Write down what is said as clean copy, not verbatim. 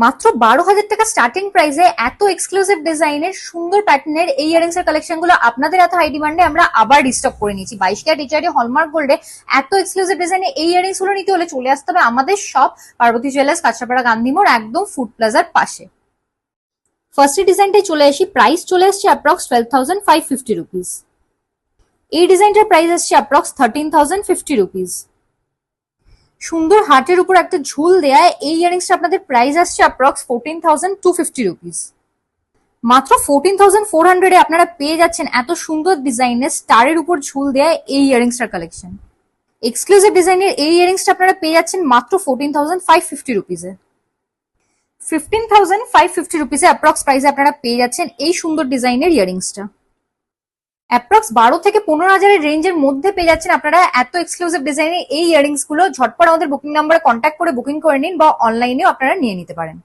মাত্র 12,000 টাকা স্টার্টিং প্রাইসে এত এক্সক্লুসিভ ডিজাইনের সুন্দর প্যাটার্নের এই ইয়ারিংস এর কালেকশন গুলো আপনাদের এত হাই ডিমান্ডে আমরা আবার রিস্টক করে নিয়েছি। 22 ক্যারেট এইচআইডি হলমার্ক গোল্ডে এত এক্সক্লুসিভ ডিজাইনের এই ইয়ারিংস গুলো নিতে হলে চলে আসতে হবে আমাদের শপ পার্বতী জুয়েলার্স, কাঁচরাপাড়া, গান্ধী মোড়, একদম ফুড প্লাজার পাশে। ফার্স্ট ডিজাইনটাই চলে আসি, প্রাইস চলে আসছে অ্যাপ্রক্স 12,550 রুপিস। এই ডিজাইনটার প্রাইস আসছে অ্যাপ্রক্স 13,050 রুপিস। সুন্দর হার্টের উপর একটা ঝুল দেয়া এই ইয়ারিংসটা আপনাদের প্রাইস আসছে অ্যাপ্রক্স 14,250 রুপিস। মাত্র 14,400 এ আপনারা পেয়ে যাচ্ছেন এত সুন্দর ডিজাইনের স্টারের উপর ঝুল দেয়া এই ইয়ারিংসটার কালেকশন। এক্সক্লুসিভ ডিজাইনের এই ইয়ারিংসটা আপনারা পেয়ে যাচ্ছেন মাত্র 14,550 রুপিসে। 15,550 রুপিসে অ্যাপ্রক্স প্রাইসে আপনারা পেয়ে যাচ্ছেন এই সুন্দর ডিজাইনের ইয়ারিংসটা। অ্যাপ্রক্স 12 থেকে 15,000 এর রেঞ্জের মধ্যে পেয়ে যাচ্ছেন আপনারা এত এক্সক্লুসিভ ডিজাইনের এই ইয়ারিংস গুলো। ঝটপট আমাদের বুকিং নাম্বারে কন্ট্যাক্ট করে বুকিং করে নিন বা অনলাইনেও আপনারা নিয়ে নিতে পারেন।